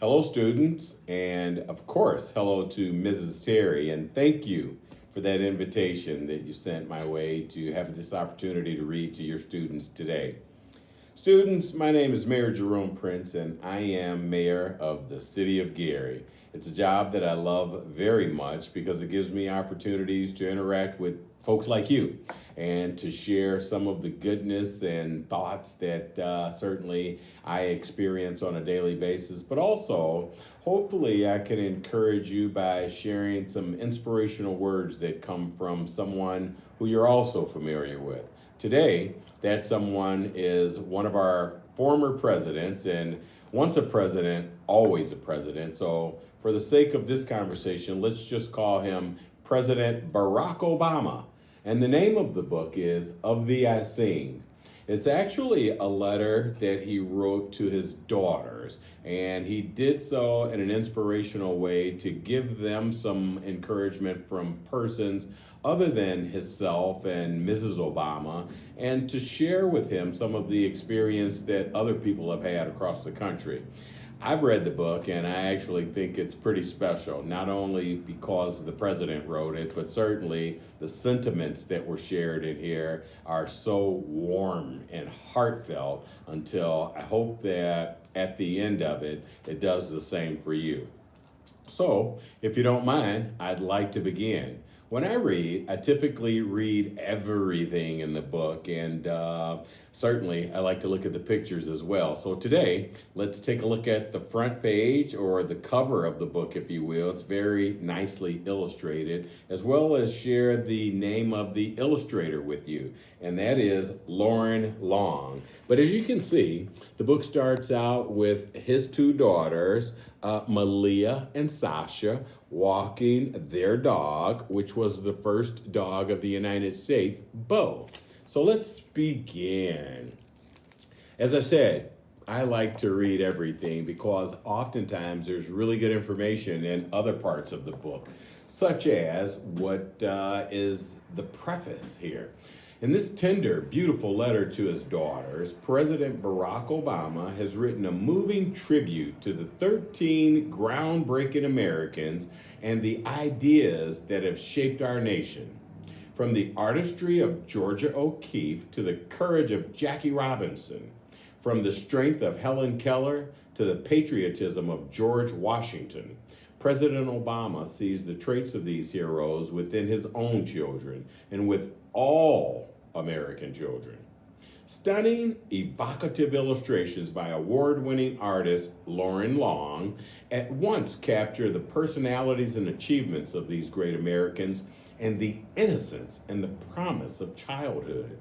Hello, students, and of course, hello to Mrs. Terry, and thank you for that invitation that you sent my way to have this opportunity to read to your students today. Students, my name is Mayor Jerome Prince, and I am mayor of the city of Gary. It's a job that I love very much because it gives me opportunities to interact with folks like you and to share some of the goodness and thoughts that certainly I experience on a daily basis, but also hopefully I can encourage you by sharing some inspirational words that come from someone who you're also familiar with. Today, that someone is one of our former presidents, and once a president, always a president. So, for the sake of this conversation, let's just call him President Barack Obama. And the name of the book is Of Thee I Sing. It's actually a letter that he wrote to his daughters, and he did so in an inspirational way to give them some encouragement from persons other than himself and Mrs. Obama, and to share with him some of the experience that other people have had across the country. I've read the book and I actually think it's pretty special, not only because the president wrote it, but certainly the sentiments that were shared in here are so warm and heartfelt until I hope that at the end of it, it does the same for you. So, if you don't mind, I'd like to begin. When I read, I typically read everything in the book, and certainly I like to look at the pictures as well. So, today, let's take a look at the front page or the cover of the book, if you will. It's very nicely illustrated, as well as share the name of the illustrator with you, and that is Lauren Long. But as you can see, the book starts out with his two daughters, Malia and Sasha, walking their dog, which was the first dog of the United States, Bo. So let's begin. As I said, I like to read everything because oftentimes there's really good information in other parts of the book, such as what is the preface here. In this tender, beautiful letter to his daughters, President Barack Obama has written a moving tribute to the 13 groundbreaking Americans and the ideas that have shaped our nation. From the artistry of Georgia O'Keeffe to the courage of Jackie Robinson, from the strength of Helen Keller to the patriotism of George Washington, President Obama sees the traits of these heroes within his own children and with all American children. Stunning, evocative illustrations by award-winning artist Lauren Long at once capture the personalities and achievements of these great Americans and the innocence and the promise of childhood.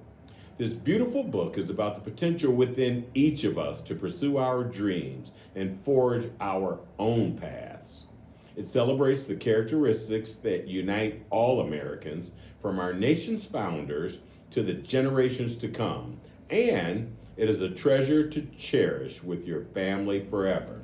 This beautiful book is about the potential within each of us to pursue our dreams and forge our own paths. It celebrates the characteristics that unite all Americans, from our nation's founders to the generations to come, and it is a treasure to cherish with your family forever.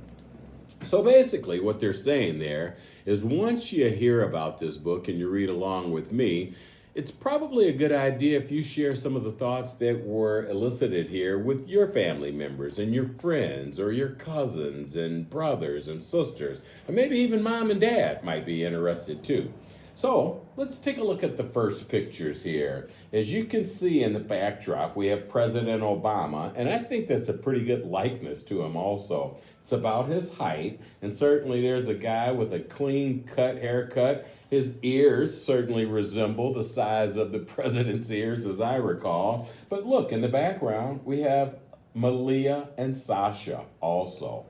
So basically, what they're saying there is once you hear about this book and you read along with me, it's probably a good idea if you share some of the thoughts that were elicited here with your family members and your friends or your cousins and brothers and sisters, or maybe even mom and dad might be interested too. So let's take a look at the first pictures here. As you can see in the backdrop, we have President Obama, and I think that's a pretty good likeness to him also. It's about his height, and certainly there's a guy with a clean cut haircut. His ears certainly resemble the size of the president's ears, as I recall. But look, in the background, we have Malia and Sasha also.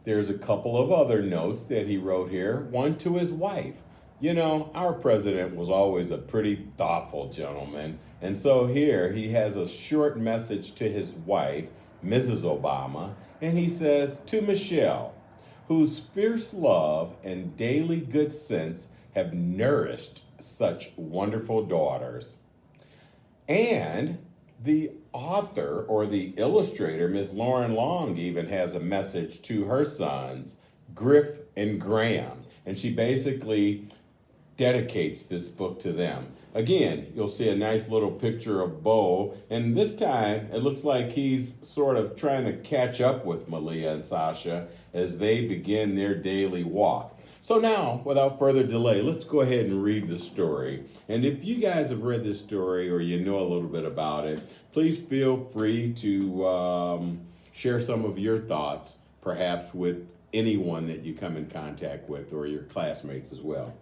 There's a couple of other notes that he wrote here, one to his wife. You know, our president was always a pretty thoughtful gentleman, and so here he has a short message to his wife, Mrs. Obama, and he says, "To Michelle, whose fierce love and daily good sense have nourished such wonderful daughters." And the author or the illustrator, Ms. Lauren Long, even has a message to her sons, Griff and Graham. And she basically dedicates this book to them. Again, you'll see a nice little picture of Bo, and this time it looks like he's sort of trying to catch up with Malia and Sasha as they begin their daily walk. So now, without further delay, let's go ahead and read the story. And if you guys have read this story or you know a little bit about it, please feel free to share some of your thoughts, perhaps with anyone that you come in contact with or your classmates as well.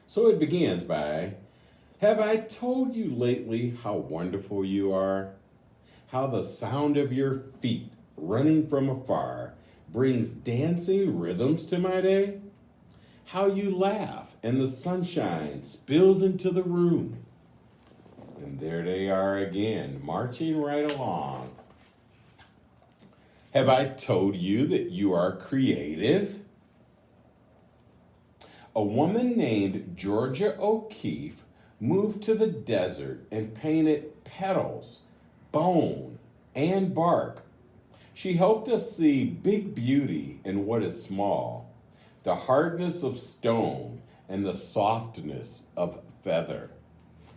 So it begins by, have I told you lately how wonderful you are? How the sound of your feet running from afar brings dancing rhythms to my day? How you laugh and the sunshine spills into the room. And there they are again, marching right along. Have I told you that you are creative? A woman named Georgia O'Keeffe moved to the desert and painted petals, bone, and bark. She helped us see big beauty in what is small, the hardness of stone and the softness of feather.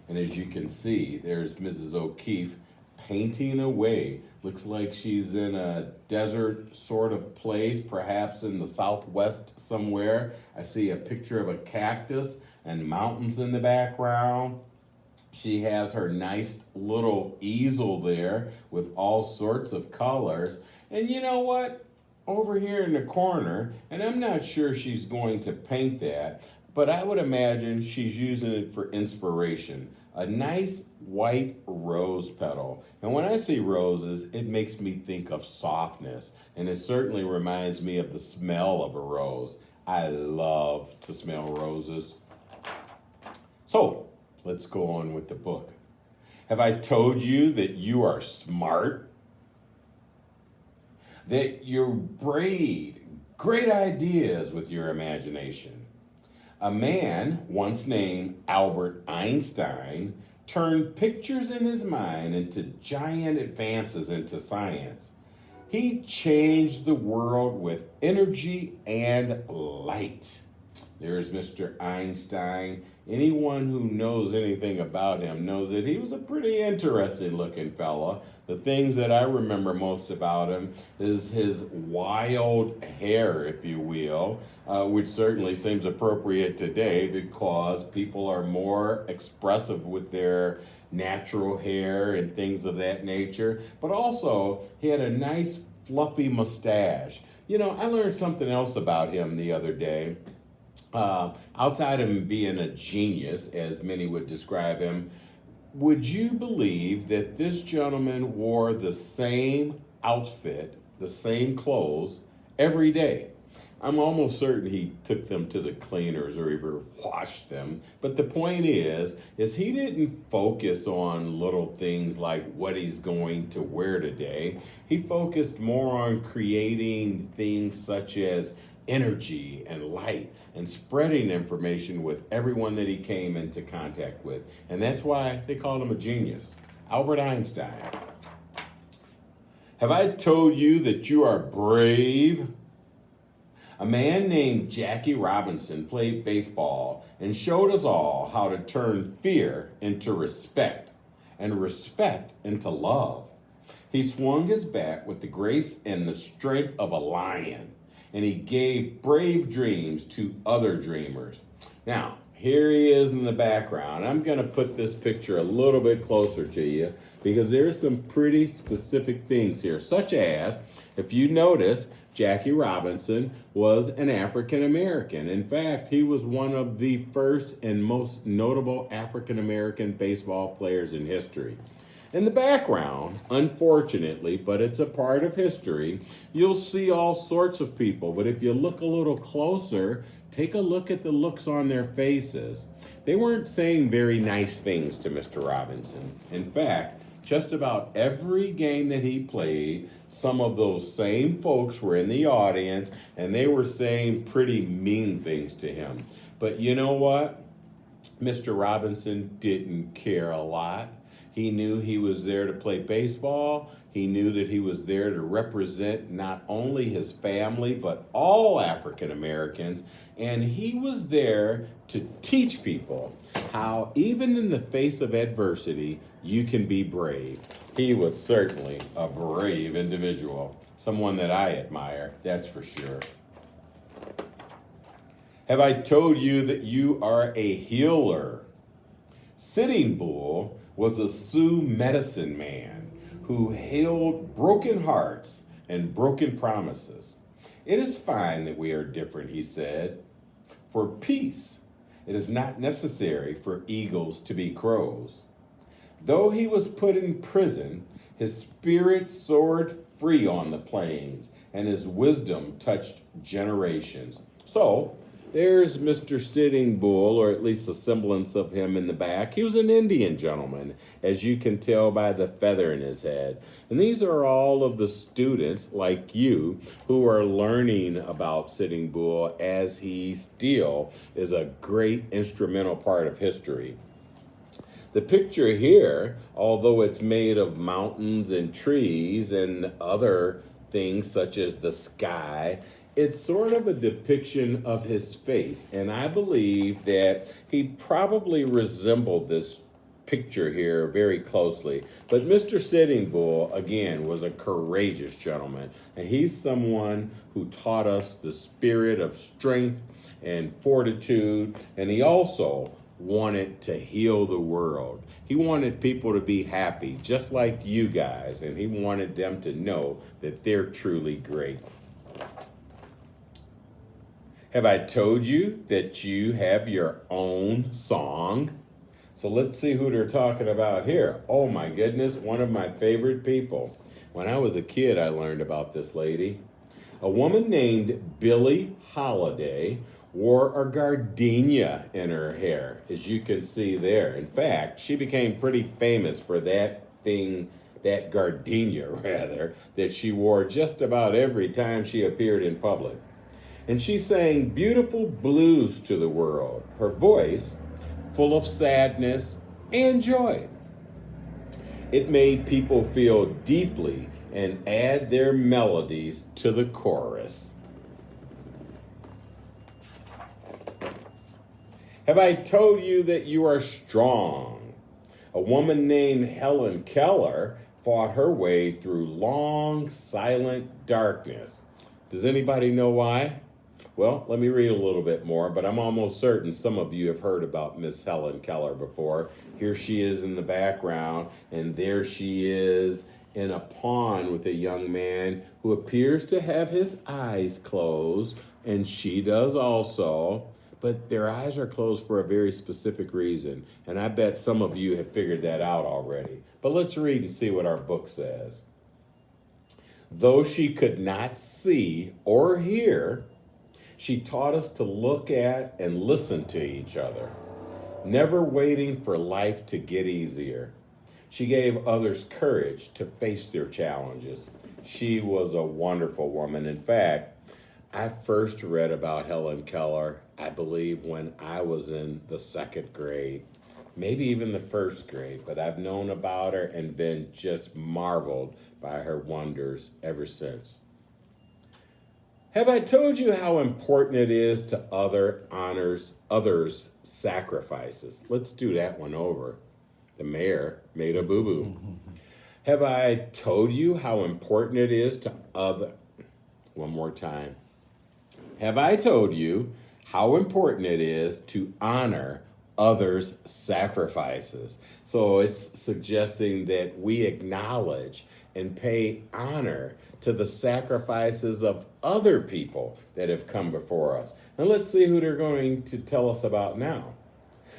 And as you can see, there's Mrs. O'Keeffe painting away. Looks like she's in a desert sort of place, perhaps in the southwest somewhere. I see a picture of a cactus and mountains in the background. She has her nice little easel there with all sorts of colors. And you know what? Over here in the corner, and I'm not sure she's going to paint that, but I would imagine she's using it for inspiration. A nice white rose petal. And when I see roses, it makes me think of softness. And it certainly reminds me of the smell of a rose. I love to smell roses. So, let's go on with the book. Have I told you that you are smart? That you braid great ideas with your imagination? A man once named Albert Einstein turned pictures in his mind into giant advances into science. He changed the world with energy and light. There's Mr. Einstein. Anyone who knows anything about him knows that he was a pretty interesting looking fella. The things that I remember most about him is his wild hair, if you will, which certainly seems appropriate today because people are more expressive with their natural hair and things of that nature. But also, he had a nice fluffy mustache. You know, I learned something else about him the other day. Outside of him being a genius, as many would describe him, would you believe that this gentleman wore the same outfit, the same clothes, every day? I'm almost certain he took them to the cleaners or even washed them. But the point is he didn't focus on little things like what he's going to wear today. He focused more on creating things such as energy and light and spreading information with everyone that he came into contact with. And that's why they called him a genius. Albert Einstein. Have I told you that you are brave? A man named Jackie Robinson played baseball and showed us all how to turn fear into respect and respect into love. He swung his bat with the grace and the strength of a lion, and he gave brave dreams to other dreamers. Now, here he is in the background. I'm going to put this picture a little bit closer to you because there's some pretty specific things here, such as, if you notice, Jackie Robinson was an African American. In fact, he was one of the first and most notable African American baseball players in history. In the background, unfortunately, but it's a part of history, you'll see all sorts of people. But if you look a little closer, take a look at the looks on their faces. They weren't saying very nice things to Mr. Robinson. In fact, just about every game that he played, some of those same folks were in the audience and they were saying pretty mean things to him. But you know what? Mr. Robinson didn't care a lot. He knew he was there to play baseball. He He knew that he was there to represent not only his family, but all African Americans. And he was there to teach people how, even in the face of adversity, you can be brave. He was certainly a brave individual, someone that I admire, that's for sure. Have I told you that you are a healer? Sitting Bull was a Sioux medicine man who healed broken hearts and broken promises. It is fine that we are different, he said. For peace, it is not necessary for eagles to be crows. Though he was put in prison, his spirit soared free on the plains, and his wisdom touched generations. So, there's Mr. Sitting Bull, or at least a semblance of him in the back. He was an Indian gentleman, as you can tell by the feather in his head. And these are all of the students, like you, who are learning about Sitting Bull, as he still is a great instrumental part of history. The picture here, although it's made of mountains and trees and other things such as the sky, it's sort of a depiction of his face. And I believe that he probably resembled this picture here very closely. But Mr. Sitting Bull, again, was a courageous gentleman. And he's someone who taught us the spirit of strength and fortitude. And he also wanted to heal the world. He wanted people to be happy, just like you guys, and he wanted them to know that they're truly great. Have I told you that you have your own song? So let's see who they're talking about here. Oh my goodness, one of my favorite people. When I was a kid, I learned about this lady. A woman named Billie Holiday wore a gardenia in her hair, as you can see there. In fact, she became pretty famous for that gardenia rather, that she wore just about every time she appeared in public. And she sang beautiful blues to the world, her voice full of sadness and joy. It made people feel deeply and add their melodies to the chorus. Have I told you that you are strong? A woman named Helen Keller fought her way through long, silent darkness. Does anybody know why? Well, let me read a little bit more, but I'm almost certain some of you have heard about Miss Helen Keller before. Here she is in the background, and there she is in a pond with a young man who appears to have his eyes closed, and she does also, but their eyes are closed for a very specific reason, and I bet some of you have figured that out already. But let's read and see what our book says. Though she could not see or hear, she taught us to look at and listen to each other, never waiting for life to get easier. She gave others courage to face their challenges. She was a wonderful woman. In fact, I first read about Helen Keller, I believe, when I was in the second grade, maybe even the first grade, but I've known about her and been just marveled by her wonders ever since. Have I told you how important it is to honors others' sacrifices? Let's do that one over. The mayor made a boo-boo. Have I told you how important it is to one more time. Have I told you how important it is to honor others' sacrifices? So it's suggesting that we acknowledge and pay honor to the sacrifices of other people that have come before us. And let's see who they're going to tell us about now.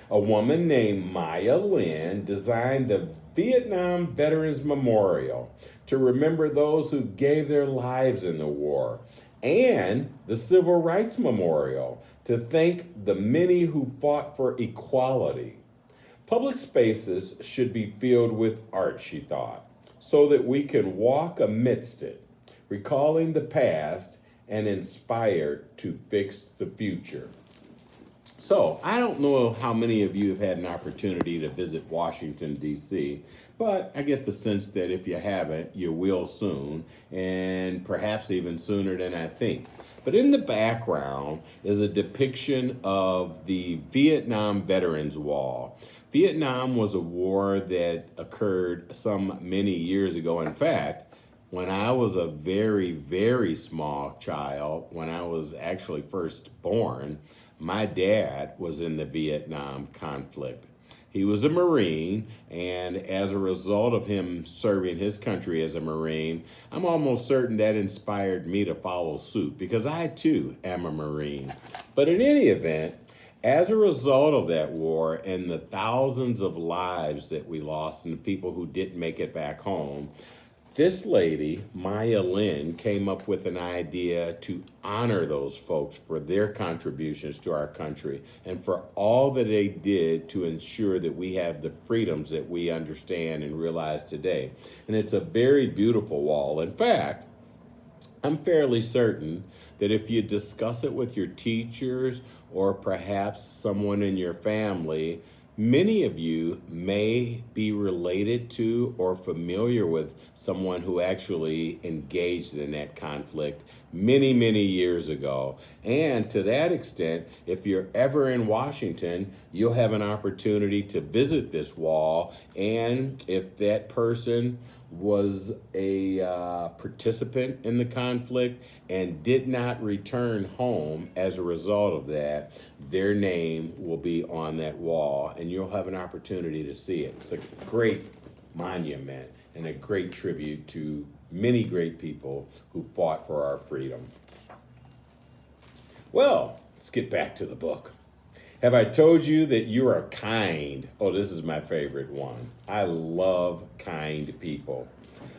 A woman named Maya Lin designed the Vietnam Veterans Memorial to remember those who gave their lives in the war, and the Civil Rights Memorial to thank the many who fought for equality. Public spaces should be filled with art, she thought, so that we can walk amidst it, recalling the past and inspired to fix the future. So, I don't know how many of you have had an opportunity to visit Washington, D.C., But I get the sense that if you haven't, you will soon, and perhaps even sooner than I think. But in the background is a depiction of the Vietnam Veterans Wall. Vietnam was a war that occurred some many years ago. In fact, when I was a very, very small child, when I was actually first born, my dad was in the Vietnam conflict. He was a Marine, and as a result of him serving his country as a Marine, I'm almost certain that inspired me to follow suit because I too am a Marine. But in any event, as a result of that war and the thousands of lives that we lost and the people who didn't make it back home, this lady, Maya Lin, came up with an idea to honor those folks for their contributions to our country and for all that they did to ensure that we have the freedoms that we understand and realize today. And it's a very beautiful wall. In fact, I'm fairly certain that if you discuss it with your teachers or perhaps someone in your family, many of you may be related to or familiar with someone who actually engaged in that conflict many, many years ago. And to that extent, if you're ever in Washington, you'll have an opportunity to visit this wall. And if that person was a participant in the conflict and did not return home as a result of that, their name will be on that wall and you'll have an opportunity to see it. It's a great monument and a great tribute to many great people who fought for our freedom. Well, let's get back to the book. Have I told you that you are kind? Oh, this is my favorite one. I love kind people.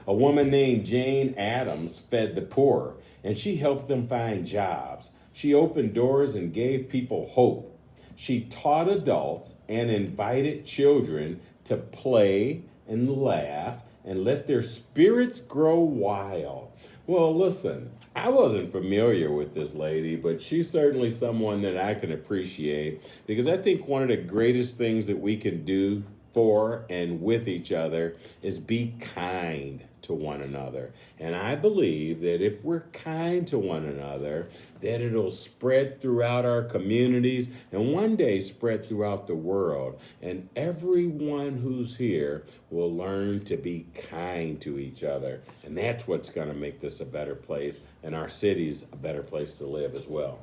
A woman named Jane Addams fed the poor, and she helped them find jobs. She opened doors and gave people hope. She taught adults and invited children to play and laugh and let their spirits grow wild. Well, listen, I wasn't familiar with this lady, but she's certainly someone that I can appreciate because I think one of the greatest things that we can do for and with each other is be kind to one another. And I believe that if we're kind to one another, that it'll spread throughout our communities and one day spread throughout the world. And everyone who's here will learn to be kind to each other. And that's what's going to make this a better place and our cities a better place to live as well.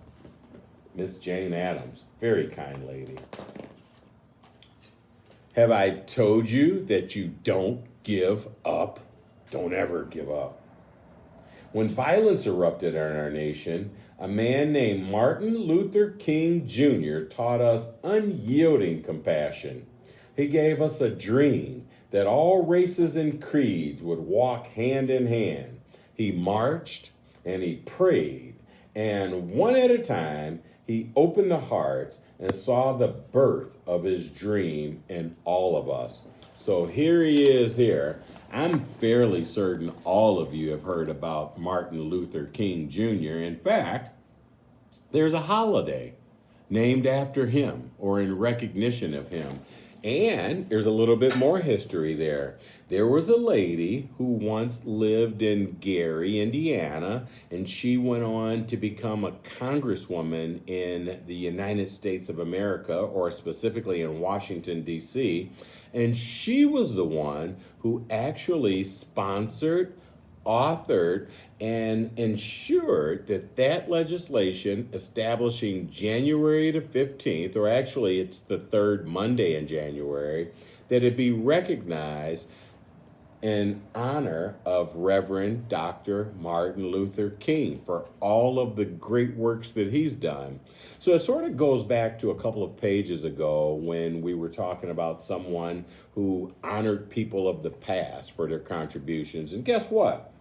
Miss Jane Addams, very kind lady. Have I told you that you don't give up? Don't ever give up. When violence erupted in our nation, a man named Martin Luther King Jr. taught us unyielding compassion. He gave us a dream that all races and creeds would walk hand in hand. He marched and he prayed, and one at a time, he opened the hearts and saw the birth of his dream in all of us. So here he is here. I'm fairly certain all of you have heard about Martin Luther King Jr. In fact, there's a holiday named after him or in recognition of him. And there's a little bit more history there. There was a lady who once lived in Gary, Indiana, and she went on to become a congresswoman in the United States of America, or specifically in Washington, D.C. And she was the one who actually sponsored, authored, and ensured that that legislation establishing January the 15th, or actually it's the third Monday in January, that it be recognized in honor of Reverend Dr. Martin Luther King for all of the great works that he's done. So it sort of goes back to a couple of pages ago when we were talking about someone who honored people of the past for their contributions. And guess what?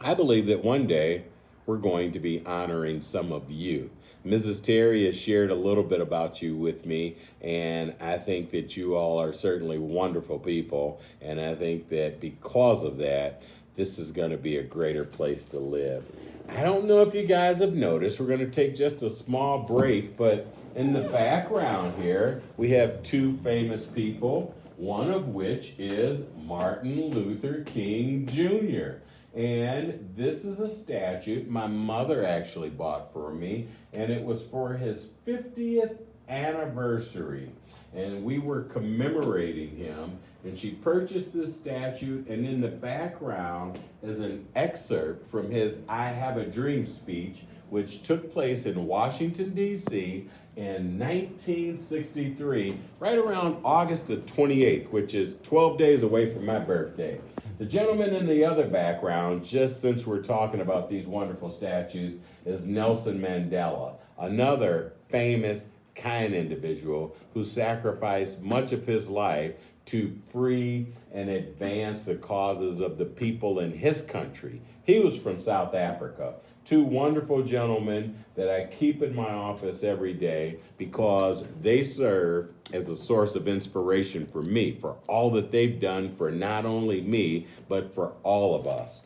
I believe that one day we're going to be honoring some of you. Mrs. Terry has shared a little bit about you with me, and I think that you all are certainly wonderful people, and I think that because of that, this is going to be a greater place to live. I don't know if you guys have noticed, we're going to take just a small break, but in the background here, we have two famous people. one of which is Martin Luther King Jr. And this is a statue my mother actually bought for me, and it was for his 50th anniversary. And we were commemorating him, and she purchased this statue, and in the background is an excerpt from his I Have a Dream speech, which took place in Washington, D.C. in 1963, right around August the 28th, which is 12 days away from my birthday. The gentleman in the other background, just since we're talking about these wonderful statues, is Nelson Mandela, another famous, kind individual who sacrificed much of his life to free and advance the causes of the people in his country. He was from South Africa. Two wonderful gentlemen that I keep in my office every day because they serve as a source of inspiration for me, for all that they've done for not only me, but for all of us.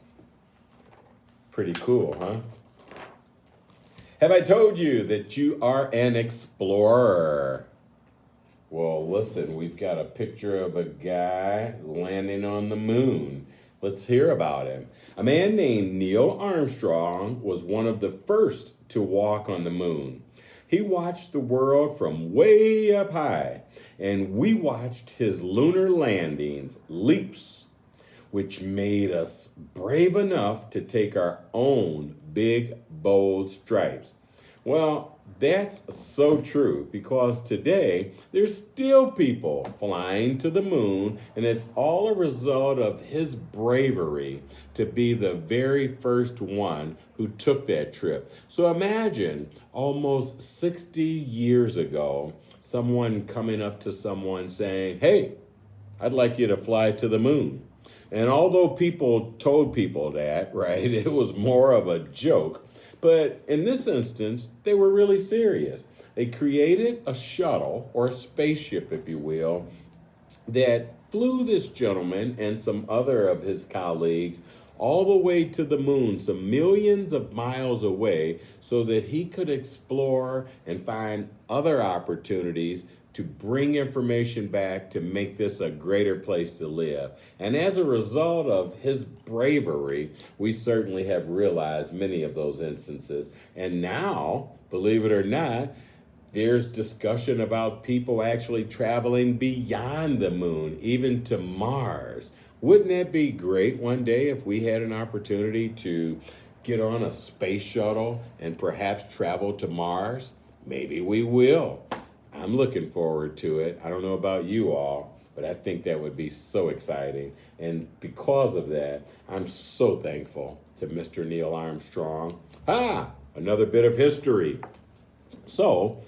Pretty cool, huh? Have I told you that you are an explorer? Well, listen, we've got a picture of a guy landing on the moon. Let's hear about him. A man named Neil Armstrong was one of the first to walk on the moon. He watched the world from way up high, and we watched his lunar landings, leaps, which made us brave enough to take our own big, bold stripes. Well, that's so true because today there's still people flying to the moon, and it's all a result of his bravery to be the very first one who took that trip. So imagine almost 60 years ago, someone coming up to someone saying, "Hey, I'd like you to fly to the moon." And although people told people that, right, it was more of a joke. But in this instance, they were really serious. They created a shuttle, or a spaceship, if you will, that flew this gentleman and some other of his colleagues all the way to the moon, some millions of miles away, so that he could explore and find other opportunities to bring information back to make this a greater place to live. And as a result of his bravery, we certainly have realized many of those instances. And now, believe it or not, there's discussion about people actually traveling beyond the moon, even to Mars. Wouldn't that be great one day if we had an opportunity to get on a space shuttle and perhaps travel to Mars? Maybe we will. I'm looking forward to it. I don't know about you all, but I think that would be so exciting. And because of that, I'm so thankful to Mr. Neil Armstrong. Another bit of history. So,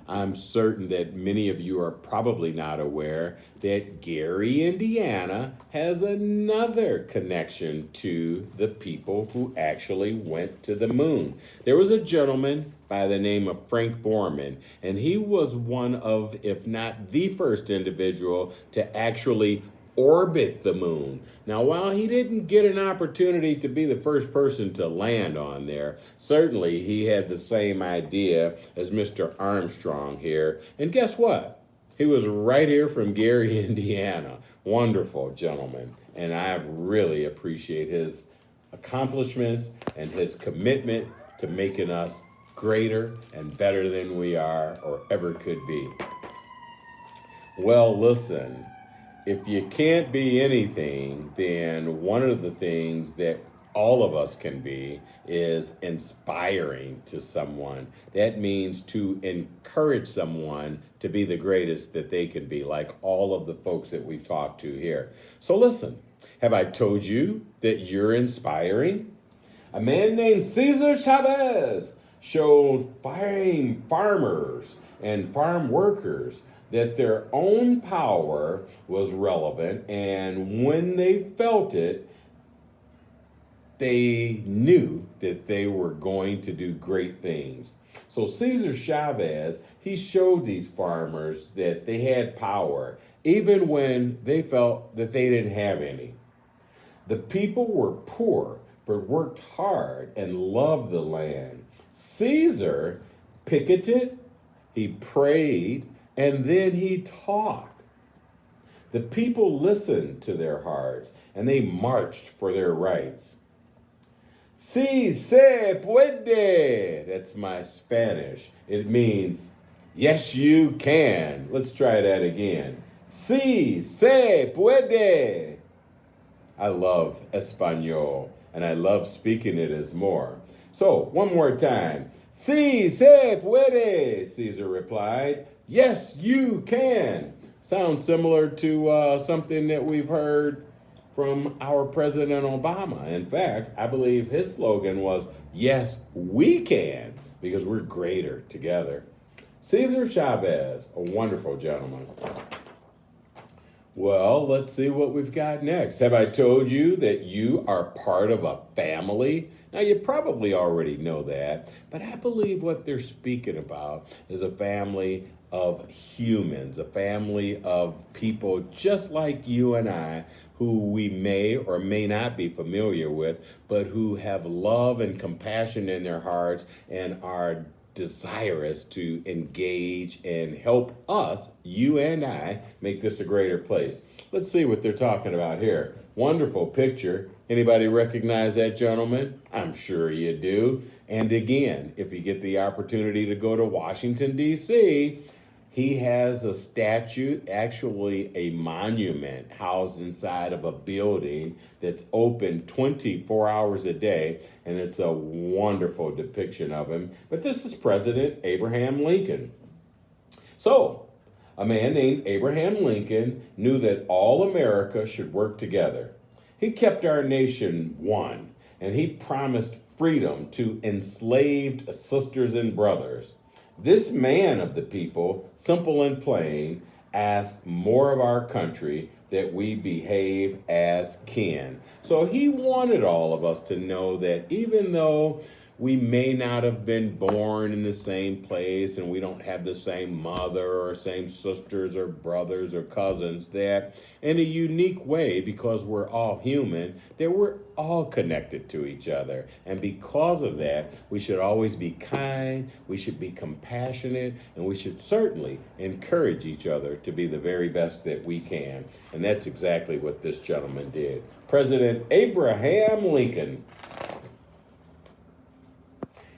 I'm certain that many of you are probably not aware that Gary, Indiana has another connection to the people who actually went to the moon. There was a gentleman by the name of Frank Borman, and he was one of, if not the first individual to actually orbit the moon. Now, while he didn't get an opportunity to be the first person to land on there, certainly he had the same idea as Mr. Armstrong here. And guess what? He was right here from Gary, Indiana. Wonderful gentleman. And I really appreciate his accomplishments and his commitment to making us greater and better than we are or ever could be. Well, listen. If you can't be anything, then one of the things that all of us can be is inspiring to someone. That means to encourage someone to be the greatest that they can be, like all of the folks that we've talked to here. So listen, have I told you that you're inspiring? A man named Cesar Chavez showed farmers and farm workers that their own power was relevant, and when they felt it, they knew that they were going to do great things. So Cesar Chavez, he showed these farmers that they had power, even when they felt that they didn't have any. The people were poor, but worked hard and loved the land. Caesar picketed, he prayed, and then he talked. The people listened to their hearts and they marched for their rights. Si se puede. That's my Spanish. It means, yes, you can. Let's try that again. Si se puede. I love Espanol, and I love speaking it as more. So, one more time. Si se puede, Caesar replied. Yes, you can. Sounds similar to something that we've heard from our President Obama. In fact, I believe his slogan was, yes, we can, because we're greater together. Cesar Chavez, a wonderful gentleman. Well, let's see what we've got next. Have I told you that you are part of a family? Now, you probably already know that, but I believe what they're speaking about is a family of humans, a family of people just like you and I, who we may or may not be familiar with, but who have love and compassion in their hearts and are desirous to engage and help us, you and I, make this a greater place. Let's see what they're talking about here. Wonderful picture. Anybody recognize that gentleman? I'm sure you do. And again, if you get the opportunity to go to Washington, D.C., he has a statue, actually a monument, housed inside of a building that's open 24 hours a day, and it's a wonderful depiction of him. But this is President Abraham Lincoln. So, a man named Abraham Lincoln knew that all America should work together. He kept our nation one, and he promised freedom to enslaved sisters and brothers. This man of the people, simple and plain, asked more of our country, that we behave as kin. So he wanted all of us to know that even though we may not have been born in the same place and we don't have the same mother or same sisters or brothers or cousins, that in a unique way, because we're all human, that we're all connected to each other. And because of that, we should always be kind, we should be compassionate, and we should certainly encourage each other to be the very best that we can. And that's exactly what this gentleman did. President Abraham Lincoln.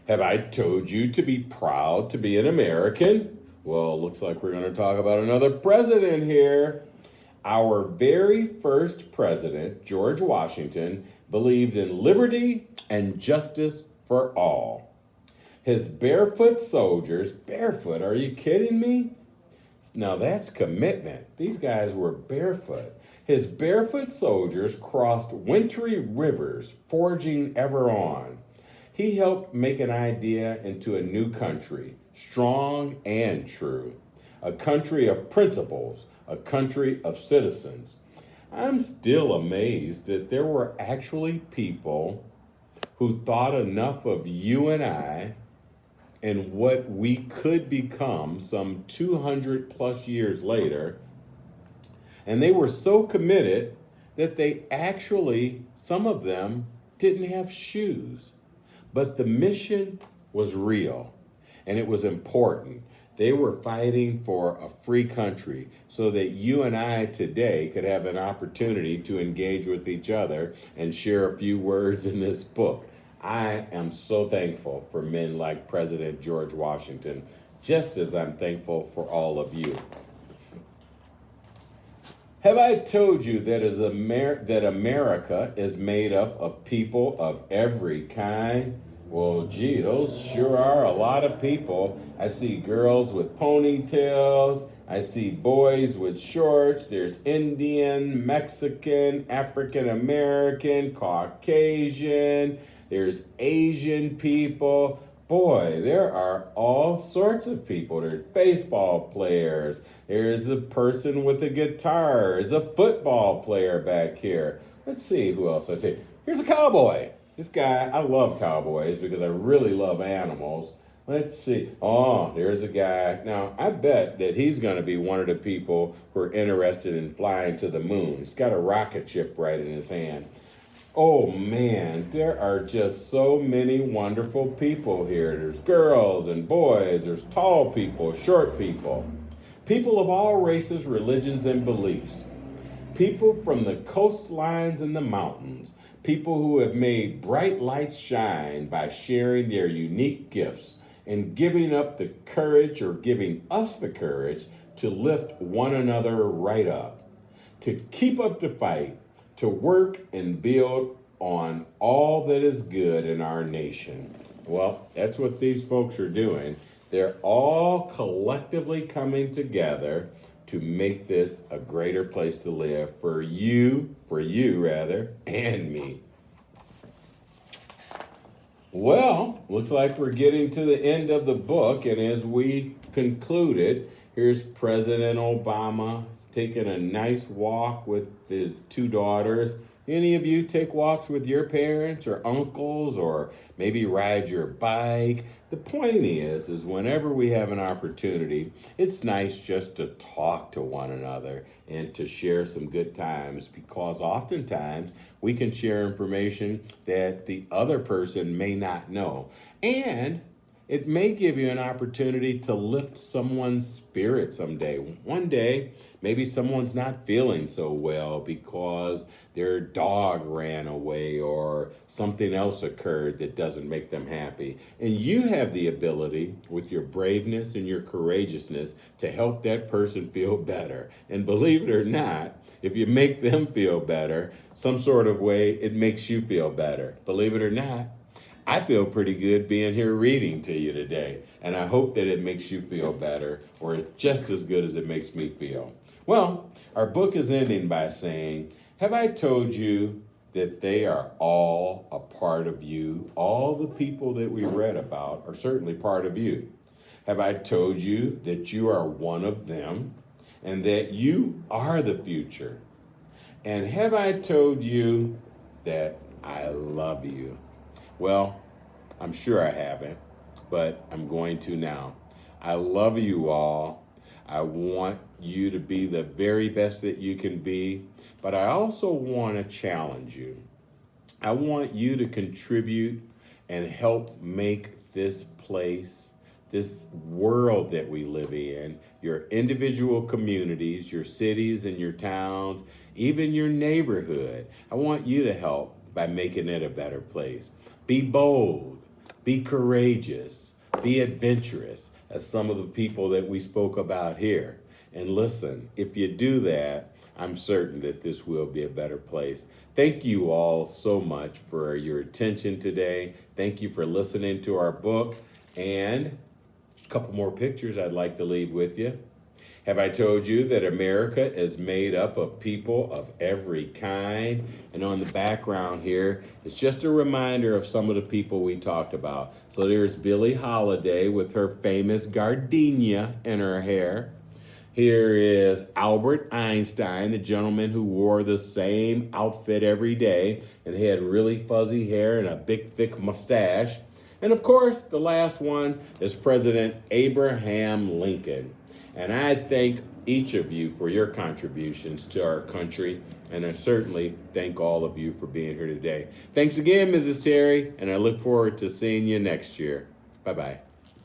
Have I told you to be proud to be an American? Well, looks like we're going to talk about another president here. Our very first president, George Washington, believed in liberty and justice for all. His barefoot soldiers, barefoot, are you kidding me? Now that's commitment. These guys were barefoot. His barefoot soldiers crossed wintry rivers, forging ever on. He helped make an idea into a new country, strong and true. A country of principles, a country of citizens. I'm still amazed that there were actually people who thought enough of you and I and what we could become some 200 plus years later. And they were so committed that they actually, some of them, didn't have shoes. But the mission was real, and it was important. They were fighting for a free country so that you and I today could have an opportunity to engage with each other and share a few words in this book. I am so thankful for men like President George Washington, just as I'm thankful for all of you. Have I told you that America is made up of people of every kind? Well, gee, those sure are a lot of people. I see girls with ponytails. I see boys with shorts. There's Indian, Mexican, African American, Caucasian. There's Asian people. Boy, there are all sorts of people. There's baseball players. There's a person with a guitar. There's a football player back here. Let's see who else I see. Here's a cowboy. This guy, I love cowboys because I really love animals. Let's see. Oh, there's a guy. Now, I bet that he's going to be one of the people who are interested in flying to the moon. He's got a rocket ship right in his hand. Oh man, there are just so many wonderful people here. There's girls and boys, there's tall people, short people, people of all races, religions, and beliefs. People from the coastlines and the mountains, people who have made bright lights shine by sharing their unique gifts and giving up the courage or giving us the courage to lift one another right up, to keep up the fight, to work and build on all that is good in our nation. Well, that's what these folks are doing. They're all collectively coming together to make this a greater place to live for you rather, and me. Well, looks like we're getting to the end of the book, and as we conclude it, here's President Obama taking a nice walk with his two daughters. Any of you take walks with your parents or uncles, or maybe ride your bike? The point is whenever we have an opportunity, it's nice just to talk to one another and to share some good times, because oftentimes we can share information that the other person may not know. And it may give you an opportunity to lift someone's spirit someday. One day, maybe someone's not feeling so well because their dog ran away or something else occurred that doesn't make them happy. And you have the ability, with your braveness and your courageousness, to help that person feel better. And believe it or not, if you make them feel better, some sort of way, it makes you feel better. Believe it or not, I feel pretty good being here reading to you today, and I hope that it makes you feel better, or just as good as it makes me feel. Well, our book is ending by saying, have I told you that they are all a part of you? All the people that we read about are certainly part of you. Have I told you that you are one of them, and that you are the future? And have I told you that I love you? Well, I'm sure I haven't, but I'm going to now. I love you all. I want you to be the very best that you can be, but I also want to challenge you. I want you to contribute and help make this place, this world that we live in, your individual communities, your cities and your towns, even your neighborhood. I want you to help by making it a better place. Be bold, be courageous, be adventurous, as some of the people that we spoke about here. And listen, if you do that, I'm certain that this will be a better place. Thank you all so much for your attention today. Thank you for listening to our book. And a couple more pictures I'd like to leave with you. Have I told you that America is made up of people of every kind? And on the background here, it's just a reminder of some of the people we talked about. So there's Billie Holiday with her famous gardenia in her hair. Here is Albert Einstein, the gentleman who wore the same outfit every day and had really fuzzy hair and a big, thick mustache. And of course, the last one is President Abraham Lincoln. And I thank each of you for your contributions to our country, and I certainly thank all of you for being here today. Thanks again, Mrs. Terry, and I look forward to seeing you next year. Bye-bye.